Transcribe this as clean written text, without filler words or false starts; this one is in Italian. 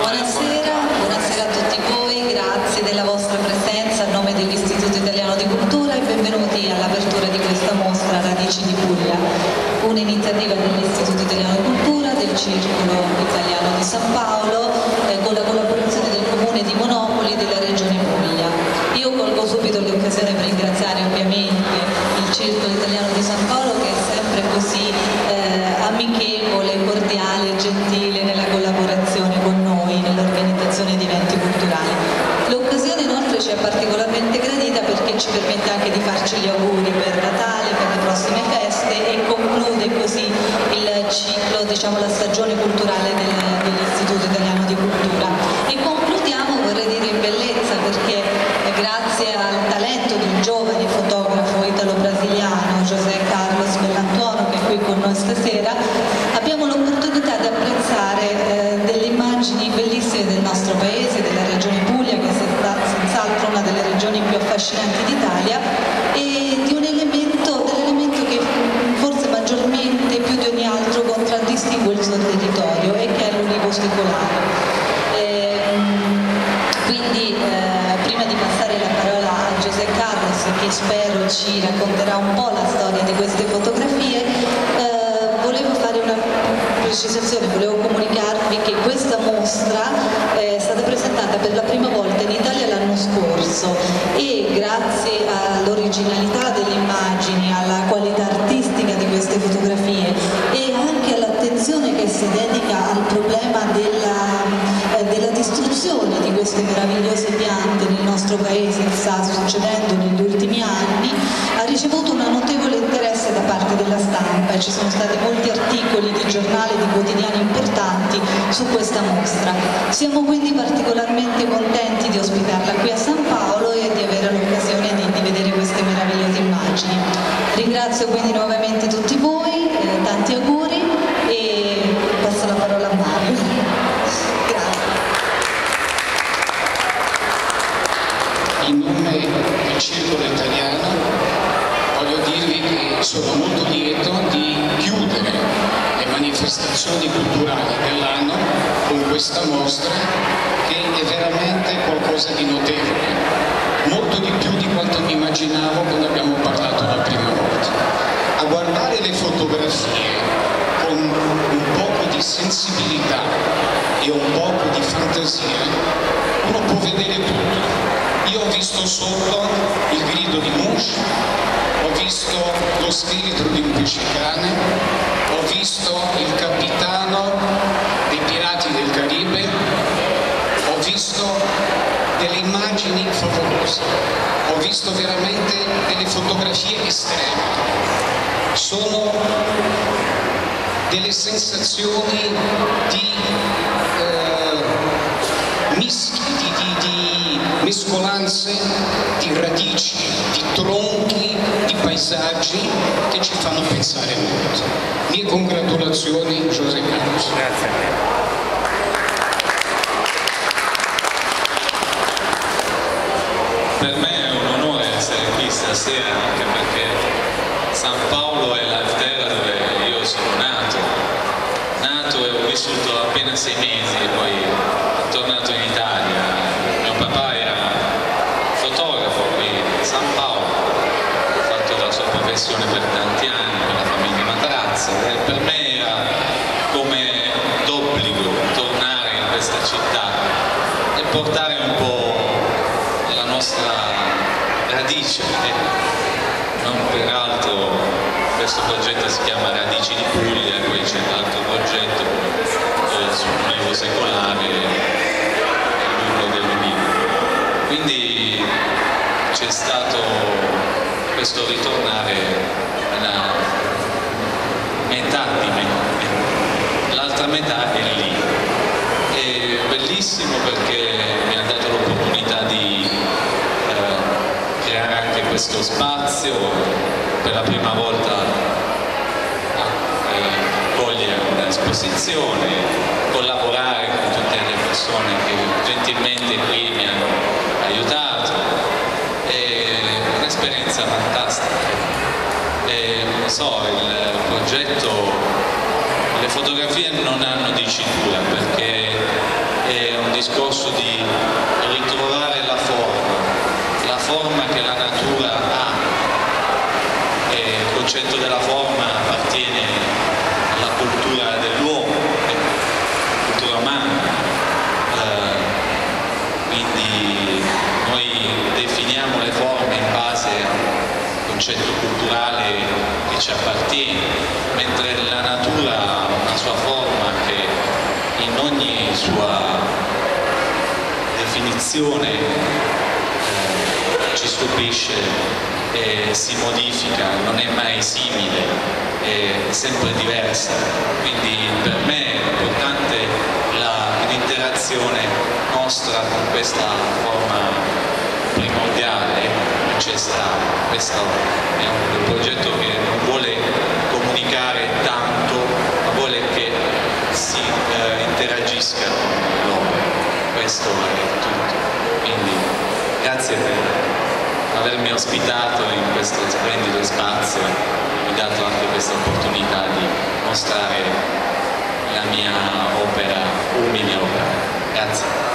Buonasera a tutti voi, grazie della vostra presenza a nome dell'Istituto Italiano di Cultura e benvenuti all'apertura di questa mostra Radici di Puglia, un'iniziativa dell'Istituto Italiano di Cultura, del Circolo Italiano di San Paolo, con la collaborazione del Comune di Monopoli e della Regione Puglia. Io colgo subito l'occasione per ringraziare ovviamente il Circolo Italiano di San Paolo, che è sempre così amichevole, cordiale e gentile nella collaborazione con noi nell'organizzazione di eventi culturali. L'occasione inoltre ci è particolarmente gradita perché ci permette anche di farci gli auguri per Natale, per le prossime feste e conclude così il ciclo, diciamo la stagione culturale dell'Istituto Italiano di Cultura. E concludiamo, vorrei dire in bellezza, perché grazie al talento di un giovane fotografo italo-brasiliano, José Carlos Bellantuono, che è qui con noi stasera, abbiamo l'opportunità di apprezzare delle immagini bellissime del nostro paese, della regione Puglia, che è senz'altro una delle regioni più affascinanti d'Italia, e di dell'elemento che forse maggiormente, più di ogni altro, contraddistingue il suo territorio, e che è l'ulivo secolare. Quindi prima di passare la parola a José Carlos, che spero ci racconterà un po' la storia di queste fotografie, volevo fare una precisazione, volevo comunicarvi che questa mostra è stata presentata per la prima volta in Italia l'anno scorso e grazie all'originalità delle immagini, alla qualità artistica di queste fotografie e anche all'attenzione che si dedica al problema della distruzione di queste meravigliose piante nel nostro paese, che sta succedendo negli ultimi anni, ha ricevuto un notevole interesse da parte della stampa e ci sono stati molti articoli di giornali, di quotidiani importanti su questa mostra. Siamo quindi particolarmente contenti di ospitarla qui a San Paolo e di avere l'occasione di vedere queste meravigliose immagini. Ringrazio quindi nuovamente tutti voi, tanti auguri e passo la parola a Mario. In nome del Circolo Italiano voglio dirvi che sono molto lieto di chiudere le manifestazioni culturali dell'anno con questa mostra, che è veramente qualcosa di notevole, molto di più di quanto mi immaginavo quando abbiamo parlato la prima volta. A guardare le fotografie con un poco di sensibilità e un poco di fantasia uno può vedere tutto. Io ho visto solo il grido di Mush, ho visto lo scheletro di un pescecane, ho visto il capitano dei Pirati del Caribe, ho visto delle immagini favolose, ho visto veramente delle fotografie estreme. Sono delle sensazioni di mischi, di mescolanze, di radici, di tronchi, di paesaggi che ci fanno pensare molto. Mie congratulazioni, José Carlos. Grazie a te. Per me è un onore essere qui stasera, anche perché San Paolo è la terra dove io sono nato e ho vissuto appena 6 mesi e poi tornato in Italia. Mio papà era fotografo qui a San Paolo, ha fatto la sua professione per tanti anni con la famiglia Matarazzo e per me era come d'obbligo tornare in questa città e portare un po' la nostra radice. Non peraltro questo progetto si chiama Radici di Puglia e poi c'è un altro progetto sull'ulivo secolare e l'urlo dell'ulivo. Quindi c'è stato questo ritornare alla metà di me, l'altra metà è lì. È bellissimo perché mi ha dato l'opportunità di creare anche questo spazio, per la prima volta cogliere un'esposizione, collaborare con tutte le persone che gentilmente qui mi hanno aiutato. È un'esperienza fantastica. Non so, il progetto, le fotografie non hanno dicitura perché è discorso di ritrovare la forma che la natura ha. E il concetto della forma appartiene alla cultura dell'uomo, cultura umana. Quindi noi definiamo le forme in base al concetto culturale che ci appartiene, mentre la natura ha una sua forma che in ogni sua definizione ci stupisce e si modifica, non è mai simile, è sempre diversa. Quindi per me è importante l'interazione nostra con questa forma primordiale, ancestrale. Questo è un progetto che non vuole comunicare tanto, ma vuole che si interagisca con l'opera. Questo è tutto. Quindi grazie per avermi ospitato in questo splendido spazio e mi dato anche questa opportunità di mostrare la mia opera, umile opera. Grazie.